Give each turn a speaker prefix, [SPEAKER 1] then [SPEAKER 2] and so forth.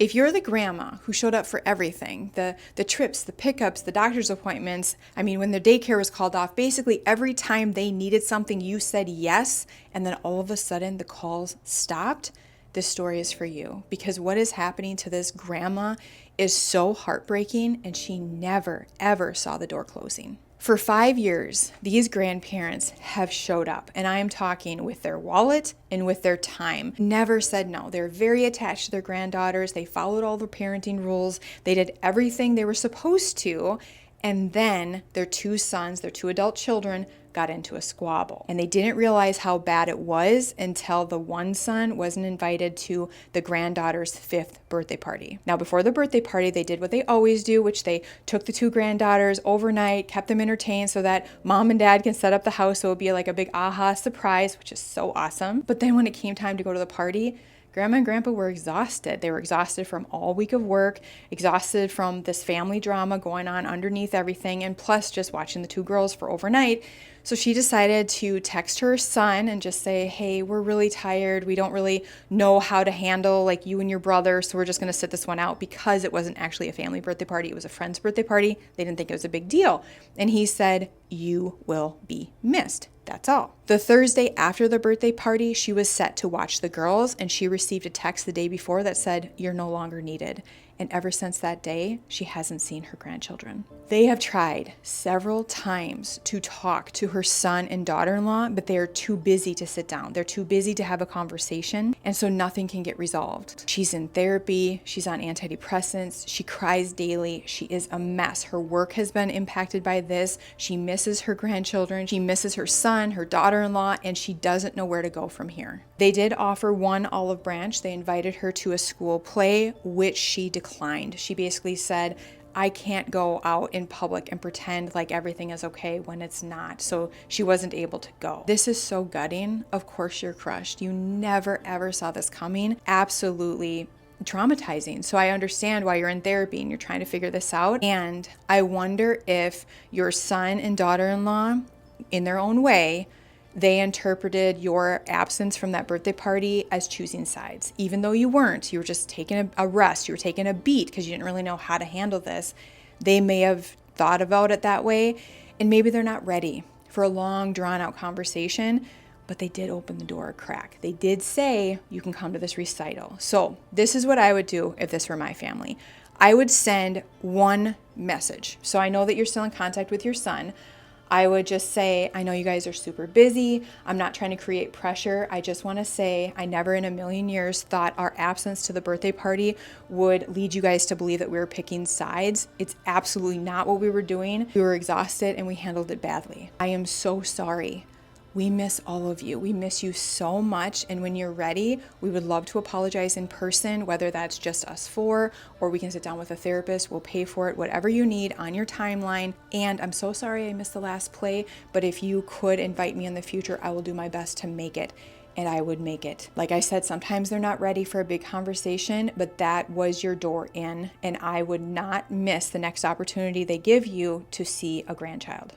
[SPEAKER 1] If you're the grandma who showed up for everything, the trips, the pickups, the doctor's appointments, I mean, when their daycare was called off, basically every time they needed something, you said yes, and then all of a sudden the calls stopped, this story is for you. Because what is happening to this grandma is so heartbreaking, and she never, ever saw the door closing. For 5 years, these grandparents have showed up, and I am talking with their wallet and with their time. Never said no. They're very attached to their granddaughters. They followed all the parenting rules. They did everything they were supposed to. And then their two sons, their two adult children, got into a squabble. And they didn't realize how bad it was until the one son wasn't invited to the granddaughter's 5th birthday party. Now, before the birthday party, they did what they always do, which they took the two granddaughters overnight, kept them entertained so that mom and dad can set up the house so it would be like a big aha surprise, which is so awesome. But then when it came time to go to the party, Grandma and Grandpa were exhausted. They were exhausted from all week of work, exhausted from this family drama going on underneath everything, and plus just watching the two girls for overnight. So she decided to text her son and just say, hey, we're really tired. We don't really know how to handle like you and your brother, so we're just going to sit this one out, because it wasn't actually a family birthday party. It was a friend's birthday party. They didn't think it was a big deal. And he said, you will be missed. That's all. The Thursday after the birthday party, she was set to watch the girls, and she received a text the day before that said, you're no longer needed. And ever since that day, she hasn't seen her grandchildren. They have tried several times to talk to her son and daughter-in-law, but they are too busy to sit down. They're too busy to have a conversation, and so nothing can get resolved. She's in therapy. She's on antidepressants. She cries daily. She is a mess. Her work has been impacted by this. She misses her grandchildren. She misses her son, her daughter-in-law, and she doesn't know where to go from here. They did offer one olive branch. They invited her to a school play, which she declined. She basically said, I can't go out in public and pretend like everything is okay when it's not. So she wasn't able to go. This is so gutting. Of course you're crushed. You never ever saw this coming. Absolutely traumatizing. So I understand why you're in therapy and you're trying to figure this out. And I wonder if your son and daughter-in-law, in their own way, they interpreted your absence from that birthday party as choosing sides. Even though you weren't, you were just taking a rest, you were taking a beat because you didn't really know how to handle this. They may have thought about it that way, and maybe they're not ready for a long, drawn-out conversation, but they did open the door a crack. They did say, you can come to this recital. So this is what I would do if this were my family. I would send one message. So I know that you're still in contact with your son. I would just say, I know you guys are super busy. I'm not trying to create pressure. I just want to say I never in a million years thought our absence to the birthday party would lead you guys to believe that we were picking sides. It's absolutely not what we were doing. We were exhausted and we handled it badly. I am so sorry. We miss all of you. We miss you so much. And when you're ready, we would love to apologize in person, whether that's just us four, or we can sit down with a therapist. We'll pay for it, whatever you need on your timeline. And I'm so sorry I missed the last play, but if you could invite me in the future, I will do my best to make it. And I would make it. Like I said, sometimes they're not ready for a big conversation, but that was your door in, and I would not miss the next opportunity they give you to see a grandchild.